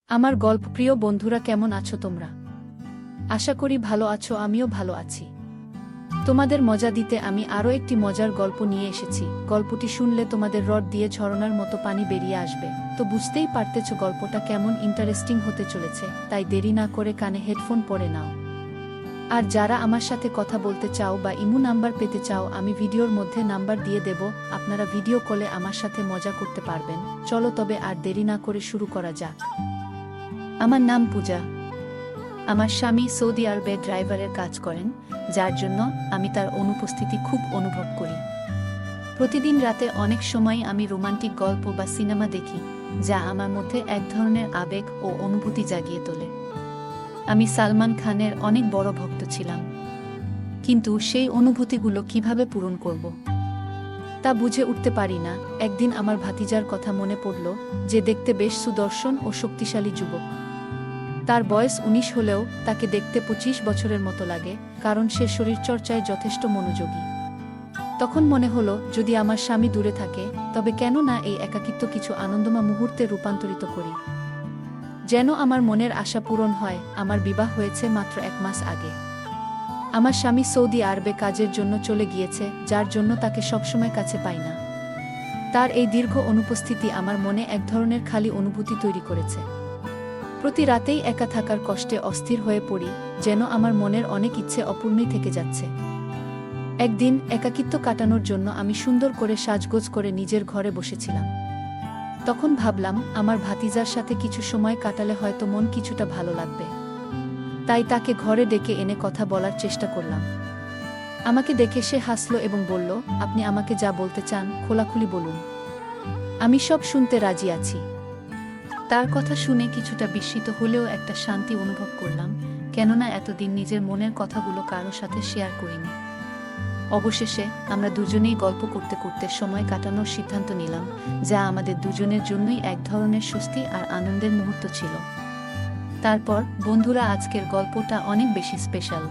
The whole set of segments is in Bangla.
আমার গল্পপ্রিয় বন্ধুরা, কেমন আছো তোমরা? আশা করি ভালো আছো, আমিও ভালো আছি। তোমাদের মজা দিতে আমি আরও একটি মজার গল্প নিয়ে এসেছি। গল্পটি শুনলে তোমাদের রড দিয়ে ঝরনার মতো পানি বেরিয়ে আসবে। তো বুঝতেই পারতেছ গল্পটা কেমন ইন্টারেস্টিং হতে চলেছে, তাই দেরি না করে কানে হেডফোন পরে নাও। আর যারা আমার সাথে কথা বলতে চাও বা ইমো নাম্বার পেতে চাও, আমি ভিডিওর মধ্যে নাম্বার দিয়ে দেব, আপনারা ভিডিও কলে আমার সাথে মজা করতে পারবেন। চলো তবে আর দেরি না করে শুরু করা যাক। আমার নাম পূজা। আমার স্বামী সৌদি আরবে ড্রাইভারের কাজ করেন, যার জন্য আমি তার অনুপস্থিতি খুব অনুভব করি। প্রতিদিন রাতে অনেক সময় আমি রোমান্টিক গল্প বা সিনেমা দেখি, যা আমার মধ্যে এক ধরনের আবেগ ও অনুভূতি জাগিয়ে তোলে। আমি সালমান খানের অনেক বড় ভক্ত ছিলাম, কিন্তু সেই অনুভূতিগুলো কিভাবে পূরণ করব তা বুঝে উঠতে পারি না। একদিন আমার ভাতিজার কথা মনে পড়ল, যে দেখতে বেশ সুদর্শন ও শক্তিশালী যুবক। তার বয়স 19 হলেও তাকে দেখতে 25 বছরের মতো লাগে, কারণ সে শরীরচর্চায় যথেষ্ট মনোযোগী। তখন মনে হলো, যদি আমার স্বামী দূরে থাকে, তবে কেন না এই একাকিত্ব কিছু আনন্দময় মুহূর্তে রূপান্তরিত করি। যেন আমার মনের আশা পূরণ হয়। আমার বিবাহ হয়েছে মাত্র 1 মাস আগে। আমার স্বামী সৌদি আরবে কাজের জন্য চলে গিয়েছে, যার জন্য তাকে সবসময় কাছে পাই না। তার এই দীর্ঘ অনুপস্থিতি আমার মনে এক ধরনের খালি অনুভূতি তৈরি করেছে। প্রতি রাতেই একা থাকার কষ্টে অস্থির হয়ে পড়ি, যেন আমার মনের অনেক ইচ্ছে অপূর্ণই থেকে যাচ্ছে। একদিন একাকিত্ব কাটানোর জন্য আমি সুন্দর করে সাজগোজ করে নিজের ঘরে বসেছিলাম। তখন ভাবলাম, আমার ভাতিজার সাথে কিছু সময় কাটালে হয়তো মন কিছুটা ভালো লাগবে। তাই তাকে ঘরে ডেকে এনে কথা বলার চেষ্টা করলাম। আমাকে দেখে সে হাসল এবং বলল, আপনি আমাকে যা বলতে চান খোলাখুলি বলুন, আমি সব শুনতে রাজি আছি। তার কথা শুনে কিছুটা বিস্মিত হলেও একটা শান্তি অনুভব করলাম, কেননা এতদিন নিজের মনের কথাগুলো কারো সাথে শেয়ার করিনি। অবশেষে আমরা দুজনেই গল্প করতে করতে সময় কাটানোর সিদ্ধান্ত নিলাম, যা আমাদের দুজনের জন্যই এক ধরনের স্বস্তি আর আনন্দের মুহূর্ত ছিল। তারপর বন্ধুরা, আজকের গল্পটা অনেক বেশি স্পেশাল।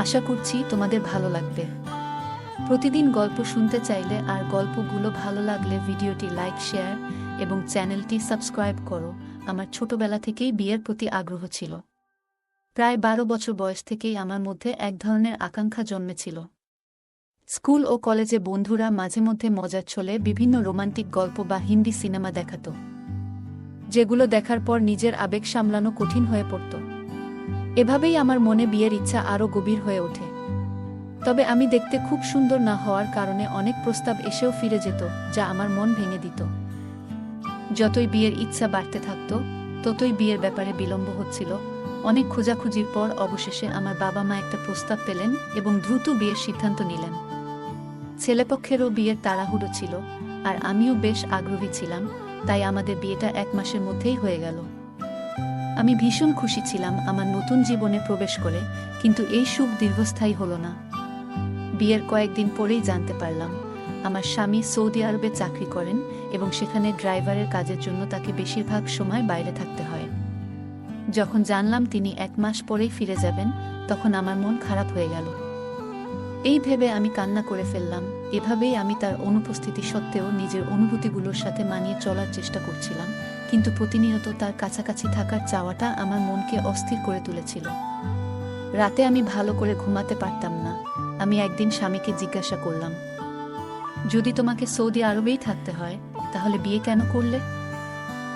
আশা করছি তোমাদের ভালো লাগবে। প্রতিদিন গল্প শুনতে চাইলে আর গল্পগুলো ভালো লাগলে ভিডিওটি লাইক, শেয়ার এবং চ্যানেলটি সাবস্ক্রাইব করো। আমার ছোটবেলা থেকেই বিয়ের প্রতি আগ্রহ ছিল। প্রায় 12 বছর বয়স থেকেই আমার মধ্যে এক ধরনের আকাঙ্ক্ষা জন্মেছিল। স্কুল ও কলেজে বন্ধুরা মাঝে মধ্যে মজার ছলে বিভিন্ন রোমান্টিক গল্প বা হিন্দি সিনেমা দেখাতো, যেগুলো দেখার পর নিজের আবেগ সামলানো কঠিন হয়ে পড়ত। এভাবেই আমার মনে বিয়ের ইচ্ছা আরও গভীর হয়ে ওঠে। তবে আমি দেখতে খুব সুন্দর না হওয়ার কারণে অনেক প্রস্তাব এসেও ফিরে যেত, যা আমার মন ভেঙে দিত। যতই বিয়ের ইচ্ছা বাড়তে থাকত, ততই বিয়ের ব্যাপারে বিলম্ব হচ্ছিল। অনেক খোঁজাখুঁজির পর অবশেষে আমার বাবা মা একটা প্রস্তাব পেলেন এবং দ্রুত বিয়ের সিদ্ধান্ত নিলেন। ছেলেপক্ষেরও বিয়ের তাড়াহুড়ো ছিল, আর আমিও বেশ আগ্রহী ছিলাম, তাই আমাদের বিয়েটা 1 মাসের মধ্যেই হয়ে গেল। আমি ভীষণ খুশি ছিলাম আমার নতুন জীবনে প্রবেশ করে, কিন্তু এই সুখ দীর্ঘস্থায়ী হলো না। বিয়ের কয়েকদিন পরেই জানতে পারলাম, আমার স্বামী সৌদি আরবে চাকরি করেন এবং সেখানে ড্রাইভারের কাজের জন্য তাকে বেশিরভাগ সময় বাইরে থাকতে হয়। যখন জানলাম তিনি 1 মাস পরেই ফিরে যাবেন, তখন আমার মন খারাপ হয়ে গেল। এই ভেবে আমি কান্না করে ফেললাম। এভাবেই আমি তার অনুপস্থিতি সত্ত্বেও নিজের অনুভূতিগুলোর সাথে মানিয়ে চলার চেষ্টা করছিলাম, কিন্তু প্রতিনিয়ত তার কাছাকাছি থাকার চাওয়াটা আমার মনকে অস্থির করে তুলেছিল। রাতে আমি ভালো করে ঘুমাতে পারতাম না। আমি একদিন স্বামীকে জিজ্ঞাসা করলাম, যদি তোমাকে সৌদি আরবেই থাকতে হয়, তাহলে বিয়ে কেন করলে?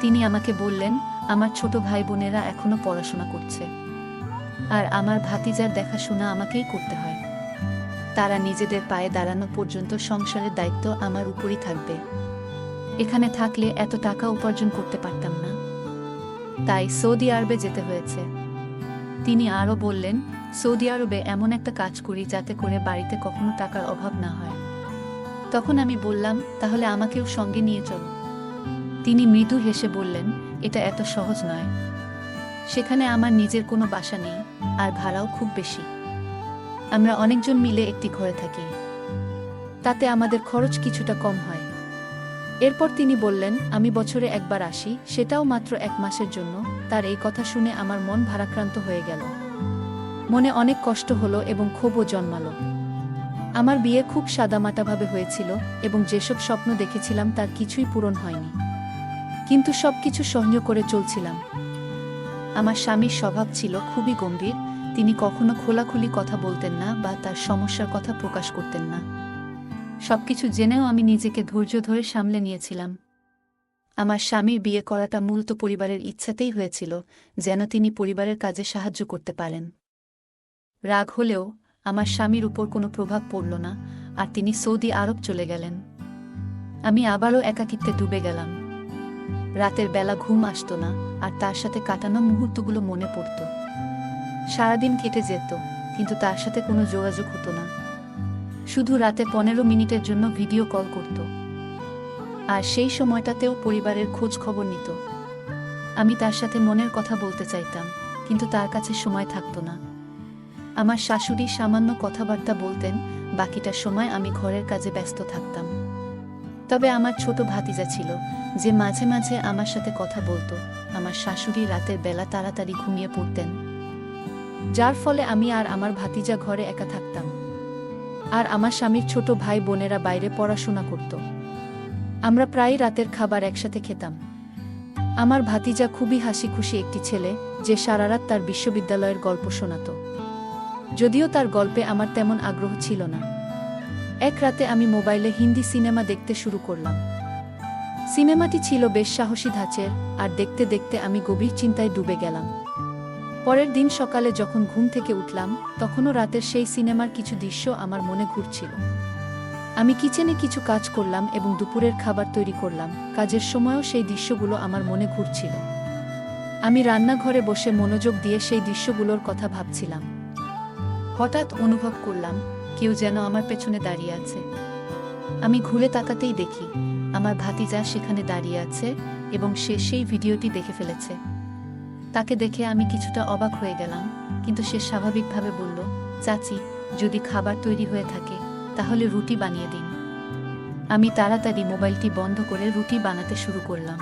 তিনি আমাকে বললেন, আমার ছোট ভাই বোনেরা এখনো পড়াশোনা করছে, আর আমার ভাতিজার দেখাশোনা আমাকেই করতে হয়। তারা নিজেদের পায়ে দাঁড়ানো পর্যন্ত সংসারের দায়িত্ব আমার উপরই থাকবে। এখানে থাকলে এত টাকা উপার্জন করতে পারতাম না, তাই সৌদি আরবে যেতে হয়েছে। তিনি আরও বললেন, সৌদি আরবে এমন একটা কাজ করি যাতে করে বাড়িতে কখনো টাকার অভাব না হয়। তখন আমি বললাম, তাহলে আমাকেও সঙ্গে নিয়ে চলো। তিনি মৃদু হেসে বললেন, এটা এত সহজ নয়। সেখানে আমার নিজের কোনো বাসা নেই, আর ভাড়াও খুব বেশি। আমরা অনেকজন মিলে একটি ঘরে থাকি, তাতে আমাদের খরচ কিছুটা কম হয়। এরপর তিনি বললেন, আমি বছরে একবার আসি, সেটাও মাত্র 1 মাসের জন্য। তার এই কথা শুনে আমার মন ভারাক্রান্ত হয়ে গেল। মনে অনেক কষ্ট হলো এবং ক্ষোভও জন্মালো। আমার বিয়ে খুব সাদামাটাভাবে হয়েছিল এবং যেসব স্বপ্ন দেখেছিলাম তার কিছুই পূরণ হয়নি। কিন্তু সবকিছু সহ্য করে চলছিলাম। আমার স্বামীর স্বভাব ছিল খুবই গম্ভীর, তিনি কখনো খোলাখুলি কথা বলতেন না বা তার সমস্যার কথা প্রকাশ করতেন না। সবকিছু জেনেও আমি নিজেকে ধৈর্য ধরে সামলে নিয়েছিলাম। আমার স্বামীর বিয়ে করাটা মূলত পরিবারের ইচ্ছাতেই হয়েছিল, যেন তিনি পরিবারের কাজে সাহায্য করতে পারেন। রাগ হলেও আমার স্বামীর উপর কোনো প্রভাব পড়ল না, আর তিনি সৌদি আরব চলে গেলেন। আমি আবারও একাকিত্বে ডুবে গেলাম। রাতের বেলা ঘুম আসতো না, আর তার সাথে কাটানো মুহূর্তগুলো মনে পড়ত। সারাদিন কেটে যেত, কিন্তু তার সাথে কোনো যোগাযোগ হতো না। শুধু রাতে 15 মিনিটের জন্য ভিডিও কল করত, আর সেই সময়টাতেও পরিবারের খোঁজ খবর নিত। আমি তার সাথে মনের কথা বলতে চাইতাম, কিন্তু তার কাছে সময় থাকত না। আমার শাশুড়ি সামান্য কথাবার্তা বলতেন, বাকিটা সময় আমি ঘরের কাজে ব্যস্ত থাকতাম। তবে আমার ছোট ভাতিজা ছিল, যে মাঝে মাঝে আমার সাথে কথা বলতো। আমার শাশুড়ি রাতের বেলা তাড়াতাড়ি ঘুমিয়ে পড়তেন, যার ফলে আমি আর আমার ভাতিজা ঘরে একা থাকতাম। আর আমার স্বামীর ছোট ভাই বোনেরা বাইরে পড়াশোনা করত। আমরা প্রায় রাতের খাবার একসাথে খেতাম। আমার ভাতিজা খুবই হাসি খুশি একটি ছেলে, যে সারারাত তার বিশ্ববিদ্যালয়ের গল্প শোনাত। যদিও তার গল্পে আমার তেমন আগ্রহ ছিল না। এক রাতে আমি মোবাইলে হিন্দি সিনেমা দেখতে শুরু করলাম। সিনেমাটি ছিল বেশ সাহসী ধাঁচের, আর দেখতে দেখতে আমি গভীর চিন্তায় ডুবে গেলাম। পরের দিন সকালে যখন ঘুম থেকে উঠলাম, তখনও রাতের সেই সিনেমার কিছু দৃশ্য আমার মনে ঘুরছিল। আমি কিচেনে কিছু কাজ করলাম এবং দুপুরের খাবার তৈরি করলাম। কাজের সময়ও সেই দৃশ্যগুলো আমার মনে ঘুরছিল। আমি রান্নাঘরে বসে মনোযোগ দিয়ে সেই দৃশ্যগুলোর কথা ভাবছিলাম। হঠাৎ অনুভব করলাম কেউ যেন আমার পেছনে দাঁড়িয়ে আছে। আমি ঘুরে তাকাতেই দেখি আমার ভাতিজা সেখানে দাঁড়িয়ে আছে, এবং সে সেই ভিডিওটি দেখে ফেলেছে। তাকে দেখে আমি কিছুটা অবাক হয়ে গেলাম, কিন্তু সে স্বাভাবিকভাবে বলল, চাচি, যদি খাবার তৈরি হয়ে থাকে তাহলে রুটি বানিয়ে দিন। আমি তাড়াতাড়ি মোবাইলটি বন্ধ করে রুটি বানাতে শুরু করলাম।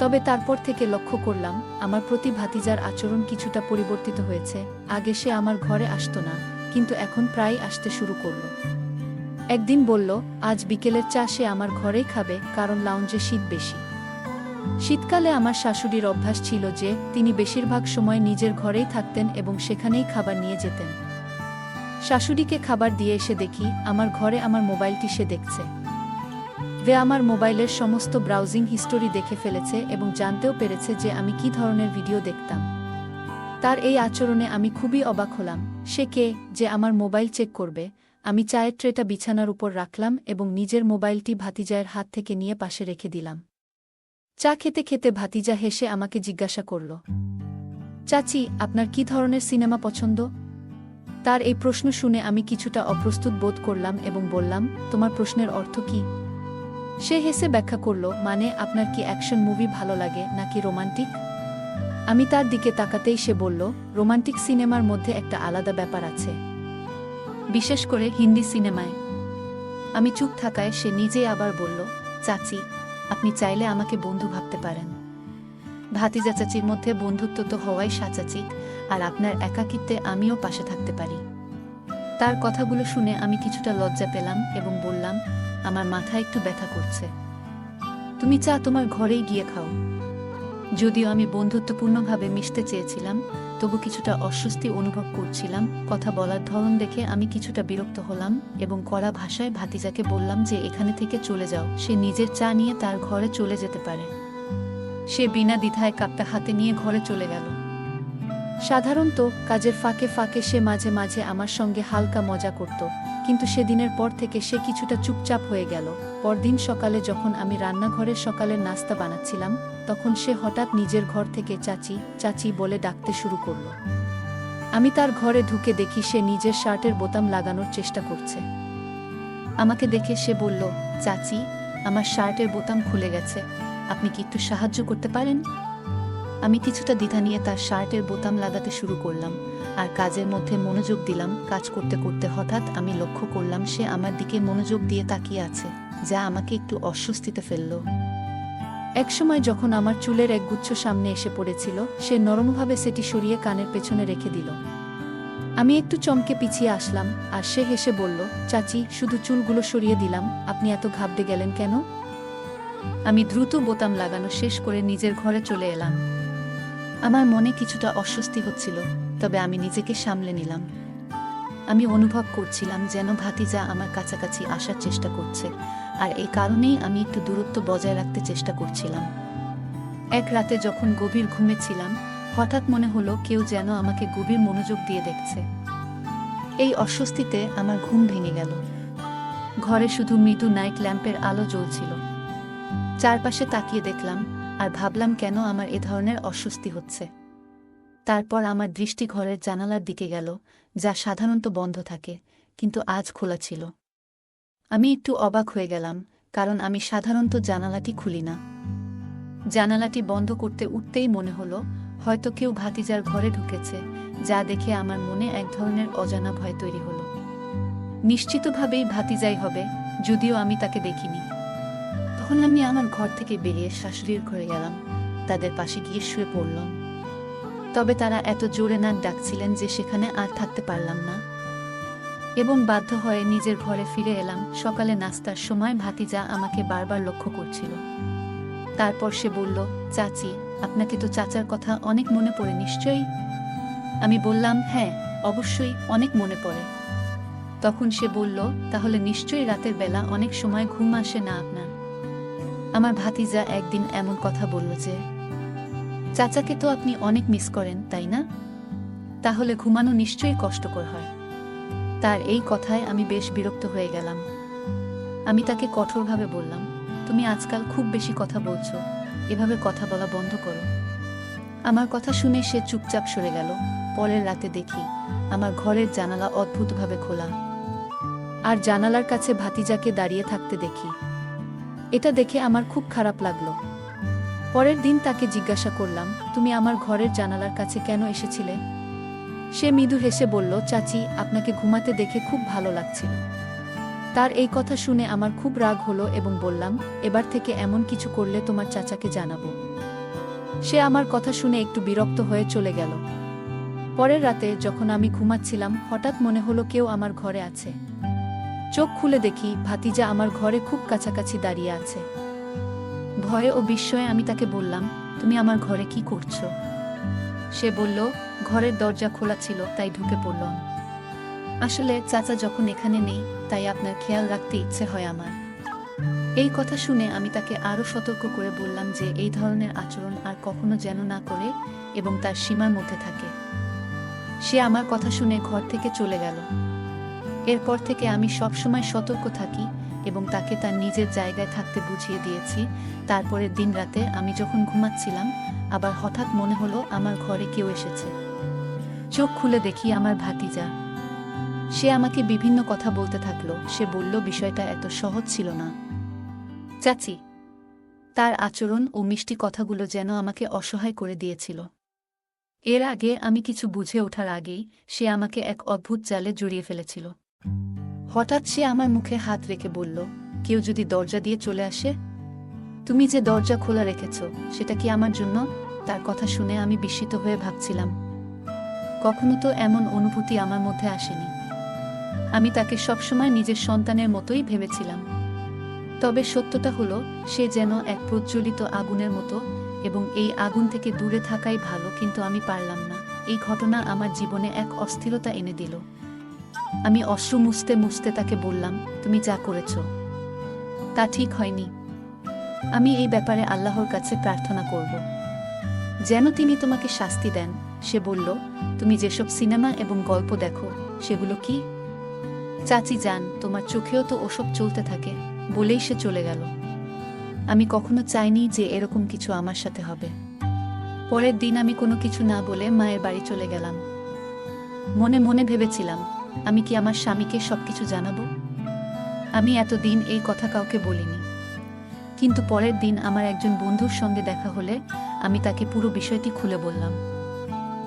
তবে তারপর থেকে লক্ষ্য করলাম আমার প্রতি ভাতিজার আচরণ কিছুটা পরিবর্তিত হয়েছে। আগে সে আমার ঘরে আসতো না, কিন্তু এখন প্রায় আসতে শুরু করল। একদিন বলল আজ বিকেলের চা সে আমার ঘরেই খাবে, কারণ লাউঞ্জে শীত বেশি। শীতকালে আমার শাশুড়ির অভ্যাস ছিল যে তিনি বেশিরভাগ সময় নিজের ঘরেই থাকতেন এবং সেখানেই খাবার নিয়ে যেতেন। শাশুড়িকে খাবার দিয়ে এসে দেখি আমার ঘরে আমার মোবাইলটি সে দেখছে। আমার মোবাইলের সমস্ত ব্রাউজিং হিস্টোরি দেখে ফেলেছে এবং জানতেও পেরেছে যে আমি কি ধরনের ভিডিও দেখতাম। তার এই আচরণে আমি খুবই অবাক হলাম। সে কে যে আমার মোবাইল চেক করবে? আমি চায়ের ট্রেটা বিছানার উপর রাখলাম এবং নিজের মোবাইলটি ভাতিজায়ের হাত থেকে নিয়ে পাশে রেখে দিলাম। চা খেতে খেতে ভাতিজা হেসে আমাকে জিজ্ঞাসা করল, চাচি, আপনার কি ধরনের সিনেমা পছন্দ? তার এই প্রশ্ন শুনে আমি কিছুটা অপ্রস্তুত বোধ করলাম এবং বললাম, তোমার প্রশ্নের অর্থ কি? সে হেসে ব্যাখ্যা করল, মানে আপনার কি অ্যাকশন মুভি ভালো লাগে নাকি রোমান্টিক? আমি তার দিকে তাকাতেই সে বলল, রোমান্টিক সিনেমার মধ্যে একটা আলাদা ব্যাপার আছে, বিশেষ করে হিন্দি সিনেমায়। আমি চুপ থাকায় সে নিজেই আবার বলল, চাচি, আপনি চাইলে আমাকে বন্ধু ভাবতে পারেন। ভাতিজা চাচির মধ্যে বন্ধুত্ব তো হওয়াই স্বাভাবিক, আর আপনার একাকিত্বে আমিও পাশে থাকতে পারি। তার কথাগুলো শুনে আমি কিছুটা লজ্জা পেলাম এবং বললাম, আমার মাথা একটু ব্যথা করছে, তুমি চা তোমার ঘরেই গিয়ে খাও। যদিও আমি বন্ধুত্বপূর্ণভাবে মিশতে চেয়েছিলাম, তবু কিছুটা অস্বস্তি অনুভব করছিলাম। কথা বলার ধরন দেখে আমি কিছুটা বিরক্ত হলাম এবং কড়া ভাষায় ভাতিজাকে বললাম যে এখানে থেকে চলে যাও, সে নিজের চা নিয়ে তার ঘরে চলে যেতে পারে। সে বিনা দ্বিধায় কাপটা হাতে নিয়ে ঘরে চলে গেল। সাধারণত কাজের ফাঁকে ফাঁকে সে মাঝে মাঝে আমার সঙ্গে হালকা মজা করত, কিন্তু সেদিনের পর থেকে সে কিছুটা চুপচাপ হয়ে গেল। পরদিন সকালে যখন আমি রান্নাঘরে সকালের নাস্তা বানাচ্ছিলাম, তখন সে হঠাৎ নিজের ঘর থেকে চাচি চাচি বলে ডাকতে শুরু করল। আমি তার ঘরে ঢুকে দেখি সে নিজের শার্টের বোতাম লাগানোর চেষ্টা করছে। আমাকে দেখে সে বলল, চাচি, আমার শার্টের বোতাম খুলে গেছে, আপনি কি একটু সাহায্য করতে পারেন? আমি কিছুটা দ্বিধা নিয়ে তার শার্টের বোতাম লাগাতে শুরু করলাম আর কাজের মধ্যে মনোযোগ দিলাম। কাজ করতে করতে হঠাৎ আমি লক্ষ্য করলাম সে আমার দিকে মনোযোগ দিয়ে তাকিয়ে আছে, যা আমাকে একটু অস্বস্তিতে ফেলল। একসময় যখন আমার চুলের একগুচ্ছ সামনে এসে পড়েছিল, সে নরমভাবে সেটি সরিয়ে কানের পেছনে রেখে দিল। আমি একটু চমকে পিছিয়ে আসলাম, আর সে হেসে বলল, চাচি, শুধু চুলগুলো সরিয়ে দিলাম, আপনি এত ঘাবড়ে গেলেন কেন? আমি দ্রুত বোতাম লাগানো শেষ করে নিজের ঘরে চলে এলাম। আমার মনে কিছুটা অস্বস্তি হচ্ছিল, তবে আমি নিজেকে সামলে নিলাম। আমি অনুভব করছিলাম যেন ভাতিজা আমার কাছাকাছি আসার চেষ্টা করছে, আর এই কারণেই আমি একটু দূরত্ব বজায় রাখতে চেষ্টা করছিলাম। এক রাতে যখন গভীর ঘুমে ছিলাম, হঠাৎ মনে হলো কেউ যেন আমাকে গভীর মনোযোগ দিয়ে দেখছে। এই অস্বস্তিতে আমার ঘুম ভেঙে গেল। ঘরে শুধু মৃদু নাইট ল্যাম্পের আলো জ্বলছিল। চারপাশে তাকিয়ে দেখলাম আর ভাবলাম কেন আমার এ ধরনের অস্বস্তি হচ্ছে। তারপর আমার দৃষ্টি ঘরের জানালার দিকে গেল, যা সাধারণত বন্ধ থাকে, কিন্তু আজ খোলা ছিল। আমি একটু অবাক হয়ে গেলাম, কারণ আমি সাধারণত জানালাটি খুলি না। জানালাটি বন্ধ করতে উঠতেই মনে হলো হয়তো কেউ ভাতিজার ঘরে ঢুকেছে, যা দেখে আমার মনে এক ধরনের অজানা ভয় তৈরি হলো। নিশ্চিতভাবেই ভাতিজাই হবে, যদিও আমি তাকে দেখিনি। তখন আমি আমার ঘর থেকে বেরিয়ে শাশুড়ির ঘরে গেলাম, তাদের পাশে গিয়ে শুয়ে পড়লাম। তবে তারা এত জোরে নাক ডাকছিলেন যে সেখানে আর থাকতে পারলাম না এবং বাধ্য হয়ে নিজের ঘরে ফিরে এলাম। সকালে নাস্তার সময় ভাতিজা আমাকে বারবার লক্ষ্য করছিল। তারপর সে বলল, চাচি, আপনাকে তো চাচার কথা অনেক মনে পড়ে নিশ্চয়ই? আমি বললাম, হ্যাঁ, অবশ্যই অনেক মনে পড়ে। তখন সে বলল, তাহলে নিশ্চয়ই রাতের বেলা অনেক সময় ঘুম আসে না আপনার? আমার ভাতিজা একদিন এমন কথা বলল যে, চাচাকে তো আপনি অনেক মিস করেন, তাই না? তাহলে ঘুমানো নিশ্চয়ই কষ্টকর হয়। তার এই কথায় আমি বেশ বিরক্ত হয়ে গেলাম। আমি তাকে কঠোরভাবে বললাম, তুমি আজকাল খুব বেশি কথা বলছো, এভাবে কথা বলা বন্ধ করো। আমার কথা শুনে সে চুপচাপ সরে গেল। পরের রাতে দেখি আমার ঘরের জানালা অদ্ভুতভাবে খোলা, আর জানালার কাছে ভাতিজাকে দাঁড়িয়ে থাকতে দেখি। এটা দেখে আমার খুব খারাপ লাগলো। পরের দিন তাকে জিজ্ঞাসা করলাম, তুমি আমার ঘরের জানালার কাছে কেন এসেছিলে? সে মৃদু হেসে বলল, চাচি, আপনাকে ঘুমাতে দেখে খুব ভালো লাগছিল। তার এই কথা শুনে আমার খুব রাগ হলো এবং বললাম, এবার থেকে এমন কিছু করলে তোমার চাচাকে জানাবো। সে আমার কথা শুনে একটু বিরক্ত হয়ে চলে গেল। পরের রাতে যখন আমি ঘুমাচ্ছিলাম, হঠাৎ মনে হলো কেউ আমার ঘরে আছে। চোখ খুলে দেখি ভাতিজা আমার ঘরে খুব কাছাকাছি দাঁড়িয়ে আছে। ভয়ে ও বিস্ময়ে আমি তাকে বললাম, তুমি আমার ঘরে কি করছো? সে বলল, ঘরের দরজা খোলা ছিল তাই ঢুকে পড়লাম। আসলে চাচা যখন এখানে নেই, তাই আপনার খেয়াল রাখতে ইচ্ছে হয় আমার। এই কথা শুনে আমি তাকে আরও সতর্ক করে বললাম যে এই ধরনের আচরণ আর কখনো যেন না করে এবং তার সীমার মধ্যে থাকে। সে আমার কথা শুনে ঘর থেকে চলে গেল। এরপর থেকে আমি সবসময় সতর্ক থাকি এবং তাকে তার নিজের জায়গায় থাকতে বুঝিয়ে দিয়েছি। তারপরের দিন রাতে আমি যখন ঘুমাচ্ছিলাম, আবার হঠাৎ মনে হলো আমার ঘরে কেউ এসেছে। চোখ খুলে দেখি আমার ভাতিজা। সে আমাকে বিভিন্ন কথা বলতে থাকলো। সে বলল, বিষয়টা এত সহজ ছিল না চাচি। তার আচরণ ও মিষ্টি কথাগুলো যেন আমাকে অসহায় করে দিয়েছিল। এর আগে আমি কিছু বুঝে ওঠার আগেই সে আমাকে এক অদ্ভুত জালে জড়িয়ে ফেলেছিল। হঠাৎ সে আমার মুখে হাত রেখে বলল, কেউ যদি দরজা দিয়ে চলে আসে? তুমি যে দরজা খোলা রেখেছ, সেটা কি আমার জন্য? তার কথা শুনে আমি বিস্মিত হয়ে ভাবছিলাম, কখনো তো এমন অনুভূতি আমার মধ্যে আসেনি। আমি তাকে সবসময় নিজের সন্তানের মতোই ভেবেছিলাম। তবে সত্যটা হলো, সে যেন এক প্রজ্বলিত আগুনের মতো, এবং এই আগুন থেকে দূরে থাকাই ভালো, কিন্তু আমি পারলাম না। এই ঘটনা আমার জীবনে এক অস্থিরতা এনে দিল। আমি অশ্রু মুছতে মুছতে তাকে বললাম, তুমি যা করেছ তা ঠিক হয়নি। আমি এই ব্যাপারে আল্লাহর কাছে প্রার্থনা করব যেন তিনি তোমাকে শাস্তি দেন। সে বলল, তুমি যেসব সিনেমা এবং গল্প দেখো, সেগুলো কি? চাচি যান, তোমার চোখেও তো ওসব চলতে থাকে। বলেই সে চলে গেল। আমি কখনো চাইনি যে এরকম কিছু আমার সাথে হবে। পরের দিন আমি কোনো কিছু না বলে মায়ের বাড়ি চলে গেলাম। মনে মনে ভেবেছিলাম, আমি কি আমার স্বামীকে সবকিছু জানাবো? আমি এতদিন এই কথা কাউকে বলিনি। কিন্তু পরের দিন আমার একজন বন্ধুর সঙ্গে দেখা হলে আমি তাকে পুরো বিষয়টি খুলে বললাম।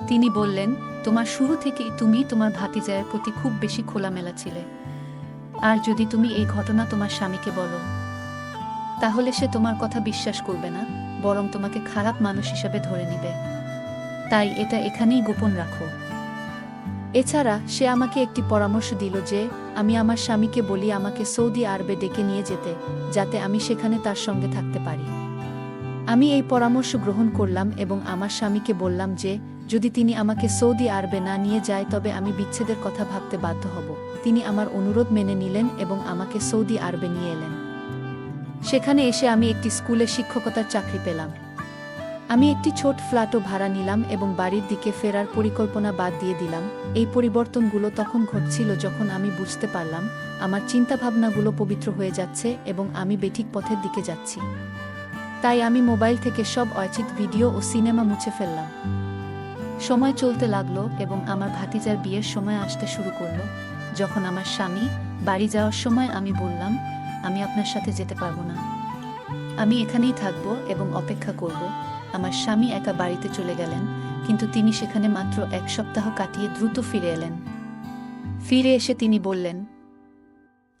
তিনি বললেন, তোমার শুরু থেকেই তুমি তোমার ভাতিজায়ের প্রতি খুব বেশি খোলামেলা ছিলে। আর যদি তুমি এই ঘটনা তোমার স্বামীকে বলো, তাহলে সে তোমার কথা বিশ্বাস করবে না, বরং তোমাকে খারাপ মানুষ হিসেবে ধরে নিবে। তাই এটা এখানেই গোপন রাখো। এছাড়া সে আমাকে একটি পরামর্শ দিল যে আমি আমার স্বামীকে বলি আমাকে সৌদি আরবে ডেকে নিয়ে যেতে, যাতে আমি সেখানে তার সঙ্গে থাকতে পারি। আমি এই পরামর্শ গ্রহণ করলাম এবং আমার স্বামীকে বললাম যে যদি তিনি আমাকে সৌদি আরবে না নিয়ে যায় তবে আমি বিচ্ছেদের কথা ভাবতে বাধ্য হব। তিনি আমার অনুরোধ মেনে নিলেন এবং আমাকে সৌদি আরবে নিয়ে এলেন। সেখানে এসে আমি একটি স্কুলে শিক্ষকতার চাকরি পেলাম। আমি একটি ছোট ফ্ল্যাটও ভাড়া নিলাম এবং বাড়ির দিকে ফেরার পরিকল্পনা বাদ দিয়ে দিলাম। এই পরিবর্তনগুলো তখন ঘটছিল যখন আমি বুঝতে পারলাম আমার চিন্তাভাবনাগুলো পবিত্র হয়ে যাচ্ছে এবং আমি বেঠিক পথের দিকে যাচ্ছি। তাই আমি মোবাইল থেকে সব অচিত ভিডিও ও সিনেমা মুছে ফেললাম। সময় চলতে লাগলো এবং আমার ভাতিজার বিয়ের সময় আসতে শুরু করলো। যখন আমার স্বামী বাড়ি যাওয়ার সময় আমি বললাম, আমি আপনার সাথে যেতে পারবো না, আমি এখানেই থাকবো এবং অপেক্ষা করব। আমার স্বামী একা বাড়িতে চলে গেলেন, কিন্তু তিনি সেখানে মাত্র 1 সপ্তাহ কাটিয়ে দ্রুত ফিরে এলেন। ফিরে এসে তিনি বললেন,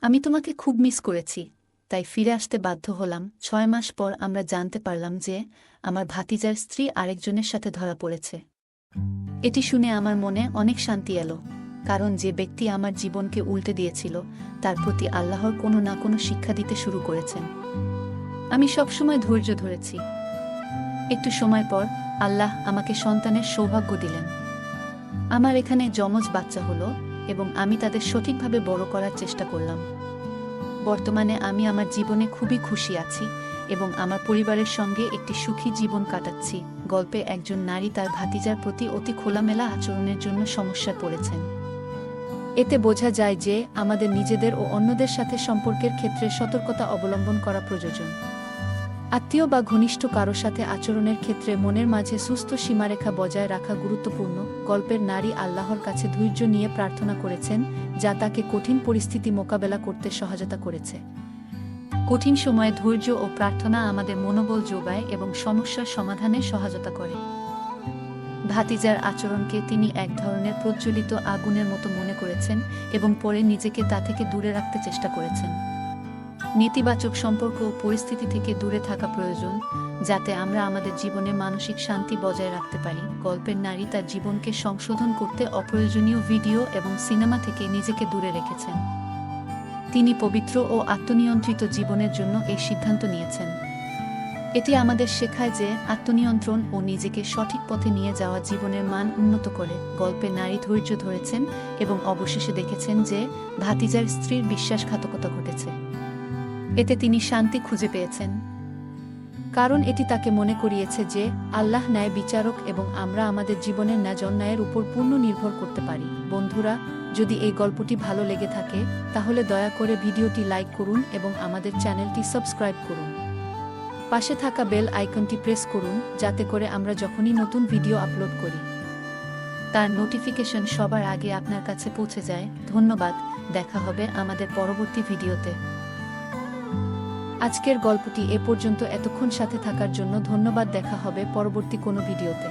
আমি তোমাকে খুব মিস করেছি, তাই ফিরে আসতে বাধ্য হলাম। 6 মাস পর আমরা জানতে পারলাম যে আমার ভাতিজার স্ত্রী আরেকজনের সাথে ধরা পড়েছে। এটি শুনে আমার মনে অনেক শান্তি এলো, কারণ যে ব্যক্তি আমার জীবনকে উল্টে দিয়েছিল তার প্রতি আল্লাহর কোনো না কোনো শিক্ষা দিতে শুরু করেছেন। আমি সবসময় ধৈর্য ধরেছি। একটু সময় পর আল্লাহ আমাকে সন্তানের সৌভাগ্য দিলেন। আমার এখানে যমজ বাচ্চা হলো এবং আমি তাদের সঠিকভাবে বড় করার চেষ্টা করলাম। বর্তমানে আমি আমার জীবনে খুবই খুশি আছি এবং আমার পরিবারের সঙ্গে একটি সুখী জীবন কাটাচ্ছি। গল্পে একজন নারী তার ভাতিজার প্রতি অতি খোলামেলা আচরণের জন্য সমস্যায় পড়েছেন। এতে বোঝা যায় যে আমাদের নিজেদের ও অন্যদের সাথে সম্পর্কের ক্ষেত্রে সতর্কতা অবলম্বন করা প্রয়োজন। আত্মীয় বা ঘনিষ্ঠ কারো সাথে আচরণের ক্ষেত্রে মনের মাঝে সুস্থ সীমারেখা বজায় রাখা গুরুত্বপূর্ণ। গল্পের নারী আল্লাহর কাছে ধৈর্য নিয়ে প্রার্থনা করেছেন, যা তাকে কঠিন পরিস্থিতি মোকাবেলা করতে সহায়তা করেছে। কঠিন সময়ে ধৈর্য ও প্রার্থনা আমাদের মনোবল যোগায় এবং সমস্যার সমাধানে সহায়তা করে। ভাতিজার আচরণকে তিনি এক ধরনের প্রজ্বলিত আগুনের মতো মনে করেছেন এবং পরে নিজেকে তা থেকে দূরে রাখতে চেষ্টা করেছেন। নেতিবাচক সম্পর্ক ও পরিস্থিতি থেকে দূরে থাকা প্রয়োজন, যাতে আমরা আমাদের জীবনে মানসিক শান্তি বজায় রাখতে পারি। গল্পের নারী তার জীবনকে সংশোধন করতে অপ্রয়োজনীয় ভিডিও এবং সিনেমা থেকে নিজেকে দূরে রেখেছেন। তিনি পবিত্র ও আত্মনিয়ন্ত্রিত জীবনের জন্য এই সিদ্ধান্ত নিয়েছেন। এটি আমাদের শেখায় যে আত্মনিয়ন্ত্রণ ও নিজেকে সঠিক পথে নিয়ে যাওয়া জীবনের মান উন্নত করে। গল্পে নারী ধৈর্য ধরেছেন এবং অবশেষে দেখেছেন যে ভাতিজার স্ত্রীর বিশ্বাসঘাতকতা ঘটেছে। এতে তিনি শান্তি খুঁজে পেয়েছেন, কারণ এটি তাকে মনে করিয়েছে যে আল্লাহ ন্যায় বিচারক এবং আমরা আমাদের জীবনের ন্যায় অন্যায়ের উপর পূর্ণ নির্ভর করতে পারি। বন্ধুরা, যদি এই গল্পটি ভালো লেগে থাকে তাহলে দয়া করে ভিডিওটি লাইক করুন এবং আমাদের চ্যানেলটি সাবস্ক্রাইব করুন। পাশে থাকা বেল আইকনটি প্রেস করুন, যাতে করে আমরা যখনই নতুন ভিডিও আপলোড করি তার নোটিফিকেশন সবার আগে আপনার কাছে পৌঁছে যায়। ধন্যবাদ, দেখা হবে আমাদের পরবর্তী ভিডিওতে। আজকের গল্পটি এ পর্যন্ত। এতক্ষণ সাথে থাকার জন্য ধন্যবাদ। দেখা হবে পরবর্তী কোনো ভিডিওতে।